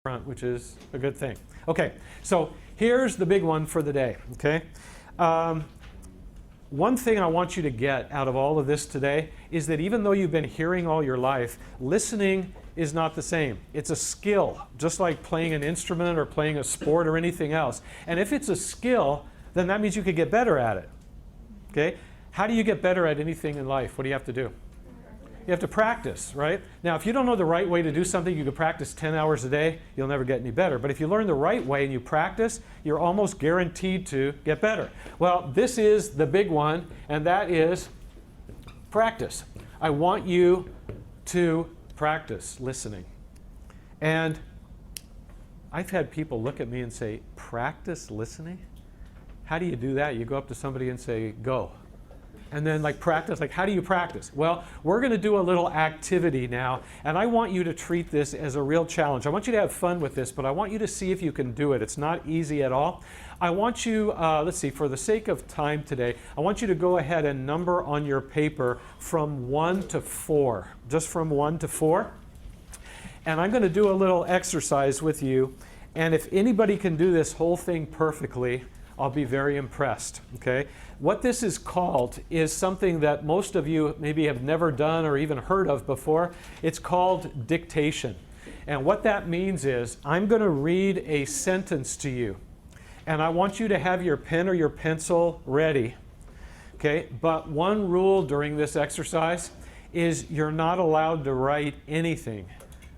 front, which is a good thing. Okay, so here's the big one for the day, okay? One thing I want you to get out of all of this today is that even though you've been hearing all your life, listening is not the same. It's a skill, just like playing an instrument or playing a sport or anything else. And if it's a skill, then that means you could get better at it, okay? How do you get better at anything in life? What do you have to do? You have to practice, right? Now, if you don't know the right way to do something, you could practice 10 hours a day, you'll never get any better. But if you learn the right way and you practice, you're almost guaranteed to get better. Well, this is the big one, and that is practice. I want you to practice listening. And I've had people look at me and say, practice listening? How do you do that? You go up to somebody and say, go. And then like practice, like how do you practice? Well, we're going to do a little activity now, and I want you to treat this as a real challenge. I want you to have fun with this, but I want you to see if you can do it. It's not easy at all. I want you, let's see, for the sake of time today, I want you to go ahead and number on your paper from 1 to 4, just from 1 to 4. And I'm going to do a little exercise with you, and if anybody can do this whole thing perfectly, I'll be very impressed, okay? What this is called is something that most of you maybe have never done or even heard of before. It's called dictation. And what that means is I'm going to read a sentence to you. And I want you to have your pen or your pencil ready, okay? But one rule during this exercise is you're not allowed to write anything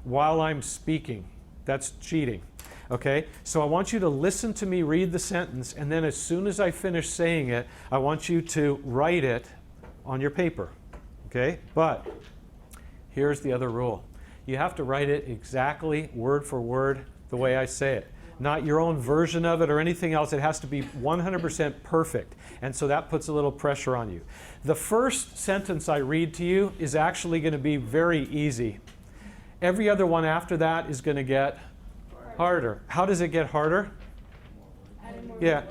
while I'm speaking. That's cheating. Okay, so I want you to listen to me read the sentence, and then as soon as I finish saying it, I want you to write it on your paper. Okay, but here's the other rule. You have to write it exactly word for word the way I say it. Not your own version of it or anything else. It has to be 100% perfect. And so that puts a little pressure on you. The first sentence I read to you is actually going to be very easy. Every other one after that is going to get harder. How does it get harder? Yeah,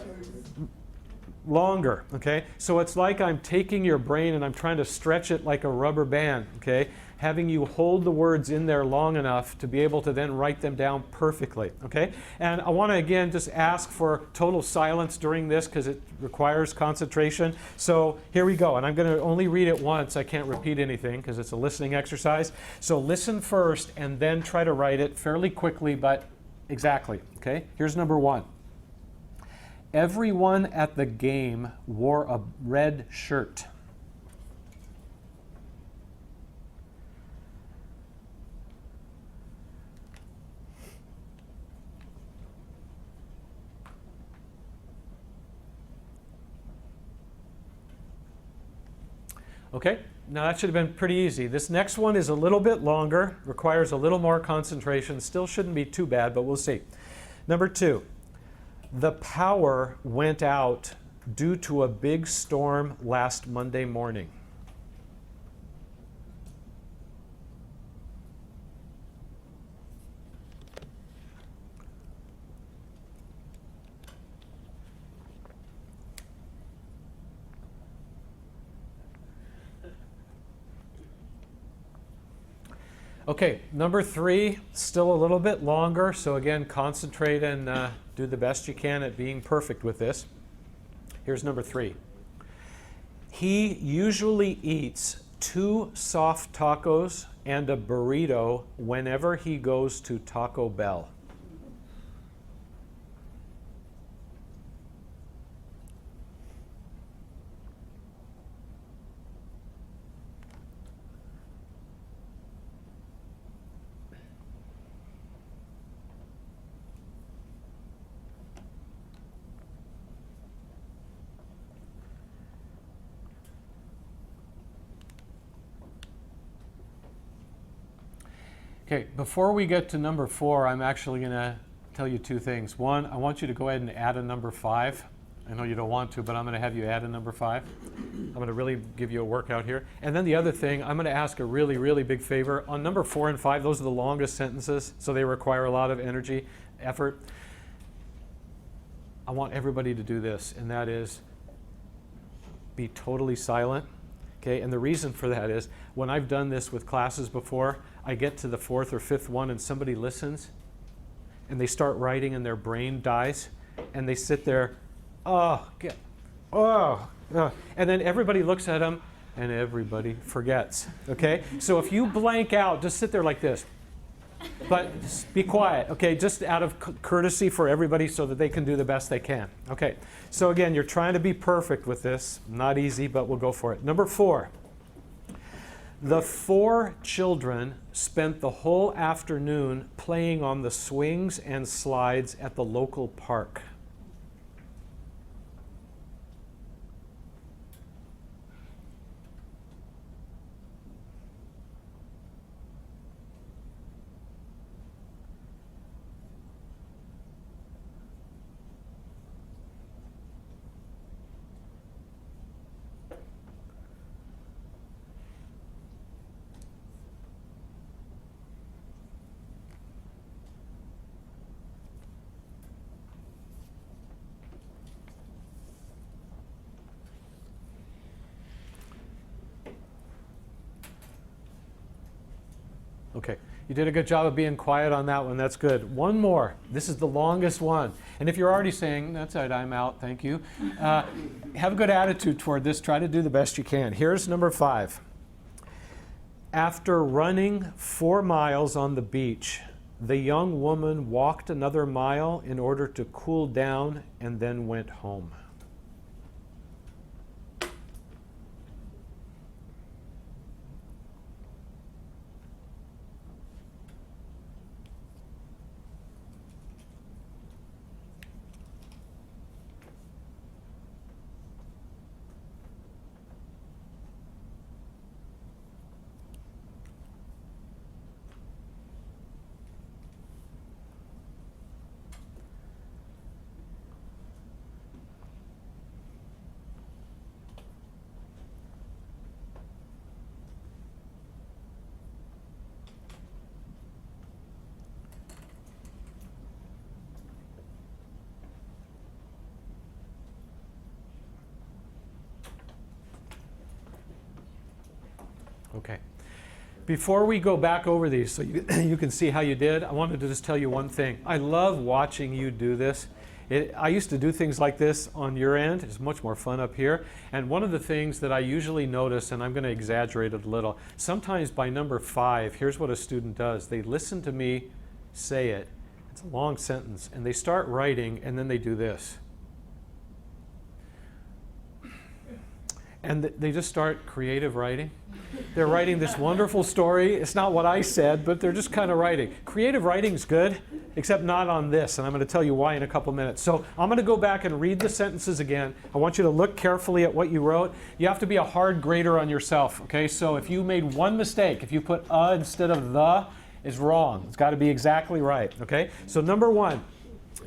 longer, okay? So it's like I'm taking your brain and I'm trying to stretch it like a rubber band, okay? Having you hold the words in there long enough to be able to then write them down perfectly, okay? And I want to again just ask for total silence during this because it requires concentration. So here we go, and I'm going to only read it once. I can't repeat anything because it's a listening exercise. So listen first and then try to write it fairly quickly, but exactly, okay? Here's number 1. Everyone at the game wore a red shirt. Okay, now that should have been pretty easy. This next one is a little bit longer, requires a little more concentration. Still shouldn't be too bad, but we'll see. Number 2, the power went out due to a big storm last Monday morning. Okay, number 3, still a little bit longer, so again, concentrate and do the best you can at being perfect with this. Here's number 3. He usually eats 2 soft tacos and a burrito whenever he goes to Taco Bell. Okay, before we get to number 4, I'm actually going to tell you 2 things. One, I want you to go ahead and add a number 5. I know you don't want to, but I'm going to have you add a number 5. I'm going to really give you a workout here. And then the other thing, I'm going to ask a really, really big favor. On number 4 and 5, those are the longest sentences, so they require a lot of energy, effort. I want everybody to do this, and that is be totally silent. Okay, and the reason for that is when I've done this with classes before, I get to the 4th or 5th one and somebody listens and they start writing and their brain dies, and they sit there, oh, and then everybody looks at them and everybody forgets, okay? So if you blank out, just sit there like this. But just be quiet, okay? Just out of courtesy for everybody so that they can do the best they can. Okay, so again, you're trying to be perfect with this. Not easy, but we'll go for it. Number 4. The 4 children spent the whole afternoon playing on the swings and slides at the local park. Okay, you did a good job of being quiet on that one. That's good. One more. This is the longest one. And if you're already saying, that's it, I'm out, thank you, have a good attitude toward this. Try to do the best you can. Here's number 5. After running 4 miles on the beach, the young woman walked another mile in order to cool down and then went home. Okay. Before we go back over these so you can see how you did, I wanted to just tell you one thing. I love watching you do this. I used to do things like this on your end. It's much more fun up here. And one of the things that I usually notice, and I'm going to exaggerate it a little, sometimes by number 5, here's what a student does. They listen to me say it. It's a long sentence. And they start writing, and then they do this. And they just start creative writing. They're writing this wonderful story. It's not what I said, but they're just kind of writing. Creative writing's good, except not on this, and I'm going to tell you why in a couple minutes. So I'm going to go back and read the sentences again. I want you to look carefully at what you wrote. You have to be a hard grader on yourself, okay? So if you made one mistake, if you put instead of the, it's wrong. It's got to be exactly right, okay? So number 1,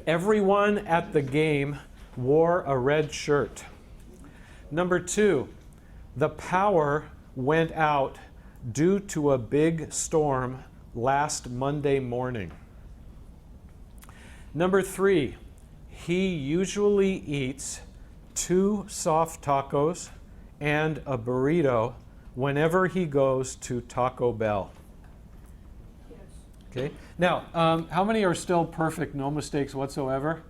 everyone at the game wore a red shirt. Number 2, the power went out due to a big storm last Monday morning. Number 3, he usually eats 2 soft tacos and a burrito whenever he goes to Taco Bell. Yes. Okay. Now, how many are still perfect, no mistakes whatsoever?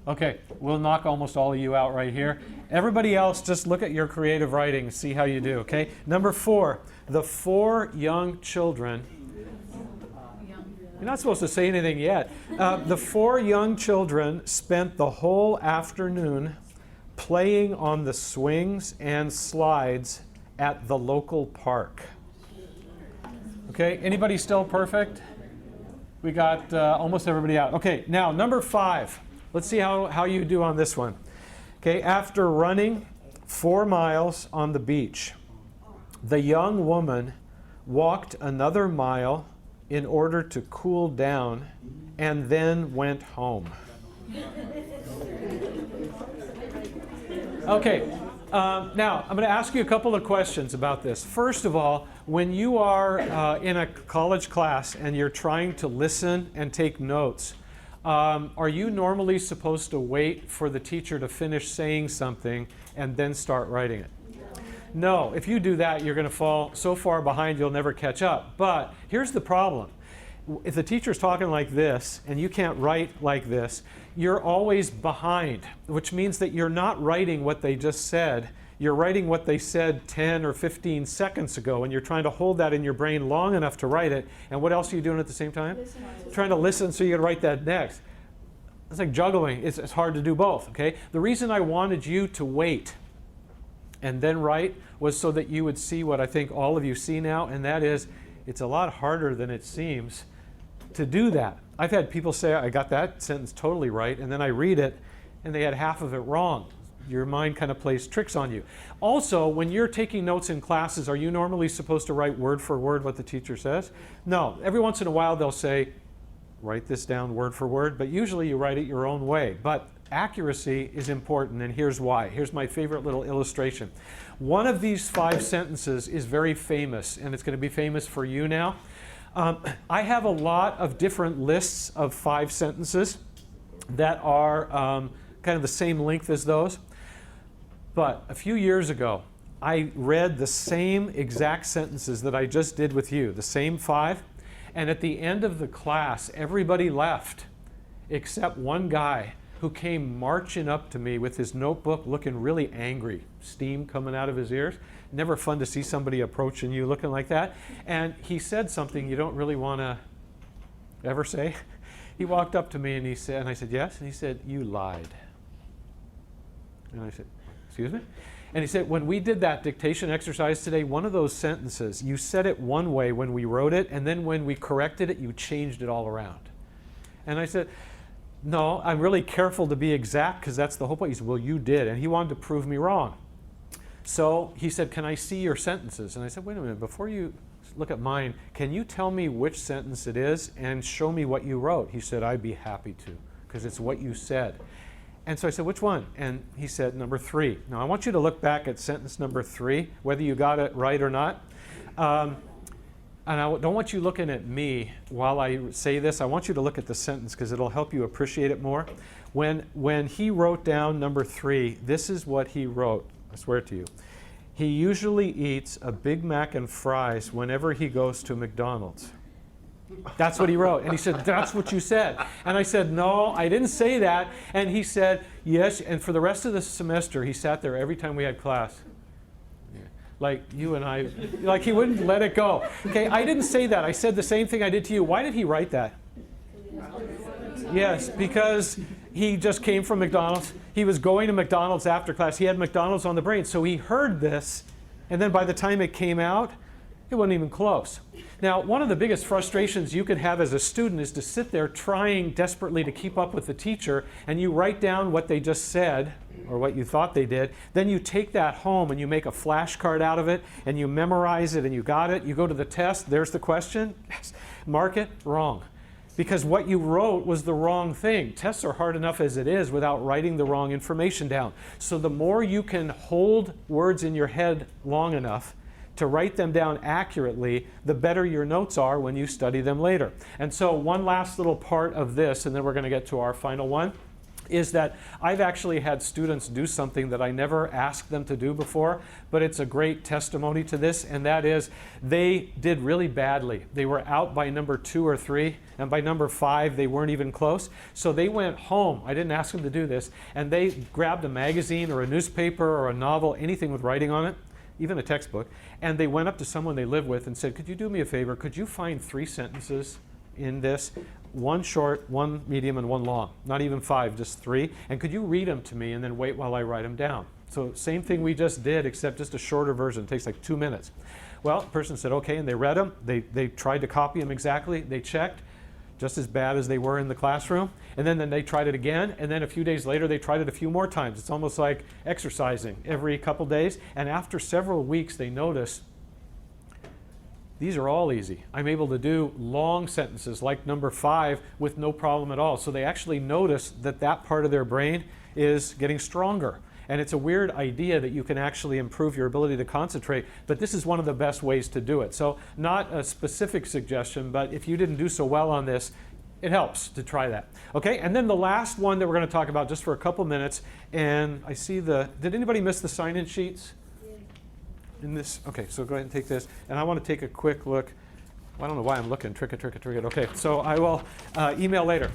Okay, we'll knock almost all of you out right here. Everybody else, just look at your creative writing and see how you do, okay? Number 4, the 4 young children. You're not supposed to say anything yet. The 4 young children spent the whole afternoon playing on the swings and slides at the local park. Okay, anybody still perfect? We got almost everybody out. Okay, now number 5. Let's see how you do on this one. Okay, after running 4 miles on the beach, the young woman walked another mile in order to cool down and then went home. Okay, now I'm going to ask you a couple of questions about this. First of all, when you are in a college class and you're trying to listen and take notes, are you normally supposed to wait for the teacher to finish saying something and then start writing it? No, if you do that, you're going to fall so far behind you'll never catch up. But here's the problem. if the teacher's talking like this and you can't write like this, you're always behind, which means that you're not writing what they just said. You're writing what they said 10 or 15 seconds ago, and you're trying to hold that in your brain long enough to write it. And what else are you doing at the same time? Trying to listen so you can write that next. It's like juggling. It's hard to do both, okay? The reason I wanted you to wait and then write was so that you would see what I think all of you see now, and that is it's a lot harder than it seems to do that. I've had people say, I got that sentence totally right, and then I read it, and they had half of it wrong. Your mind kind of plays tricks on you. Also, when you're taking notes in classes, are you normally supposed to write word for word what the teacher says? No. Every once in a while, they'll say, write this down word for word, but usually you write it your own way. But accuracy is important, and here's why. Here's my favorite little illustration. One of these 5 sentences is very famous, and it's going to be famous for you now. I have a lot of different lists of 5 sentences that are kind of the same length as those. But a few years ago, I read the same exact sentences that I just did with you, the same 5, and at the end of the class, everybody left except one guy who came marching up to me with his notebook looking really angry, steam coming out of his ears. Never fun to see somebody approaching you looking like that. And he said something you don't really want to ever say. He walked up to me and he said, and I said, yes? And he said, you lied. And I said, excuse me? And he said, when we did that dictation exercise today, one of those sentences, you said it one way when we wrote it, and then when we corrected it, you changed it all around. And I said, no, I'm really careful to be exact because that's the whole point. He said, well, you did. And he wanted to prove me wrong. So he said, can I see your sentences? And I said, wait a minute, before you look at mine, can you tell me which sentence it is and show me what you wrote? He said, I'd be happy to because it's what you said. And so I said, which one? And he said, number 3. Now, I want you to look back at sentence number 3, whether you got it right or not. And I don't want you looking at me while I say this. I want you to look at the sentence because it'll help you appreciate it more. When he wrote down number 3, this is what he wrote. I swear it to you. He usually eats a Big Mac and fries whenever he goes to McDonald's. That's what he wrote. And he said, that's what you said. And I said, no, I didn't say that. And he said, yes. And for the rest of the semester, he sat there every time we had class. Like you and I, like he wouldn't let it go. Okay, I didn't say that. I said the same thing I did to you. Why did he write that? Yes, because he just came from McDonald's. He was going to McDonald's after class. He had McDonald's on the brain. So he heard this, and then by the time it came out, it wasn't even close. Now, one of the biggest frustrations you could have as a student is to sit there trying desperately to keep up with the teacher, and you write down what they just said, or what you thought they did. Then you take that home and you make a flashcard out of it, and you memorize it, and you got it. You go to the test, there's the question. Yes. Mark it, wrong. Because what you wrote was the wrong thing. Tests are hard enough as it is without writing the wrong information down. So the more you can hold words in your head long enough to write them down accurately, the better your notes are when you study them later. And so one last little part of this, and then we're going to get to our final one, is that I've actually had students do something that I never asked them to do before, but it's a great testimony to this, and that is they did really badly. They were out by number 2 or 3, and by number 5 they weren't even close. So they went home, I didn't ask them to do this, and they grabbed a magazine or a newspaper or a novel, anything with writing on it, even a textbook, and they went up to someone they live with and said, could you do me a favor? Could you find 3 sentences in this? 1 short, 1 medium, and 1 long. Not even 5, just 3. And could you read them to me and then wait while I write them down? So same thing we just did, except just a shorter version. It takes like 2 minutes. Well, the person said, okay, and they read them. They tried to copy them exactly. They checked, just as bad as they were in the classroom. And then they tried it again. And then a few days later, they tried it a few more times. It's almost like exercising every couple days. And after several weeks, they noticed, these are all easy. I'm able to do long sentences like number 5 with no problem at all. So they actually notice that that part of their brain is getting stronger. And it's a weird idea that you can actually improve your ability to concentrate, but this is one of the best ways to do it. So not a specific suggestion, but if you didn't do so well on this, it helps to try that. Okay, and then the last one that we're going to talk about just for a couple minutes, and I see did anybody miss the sign-in sheets? In this, okay, so go ahead and take this, and I want to take a quick look. I don't know why I'm looking. Trick it. Okay, so I will email later.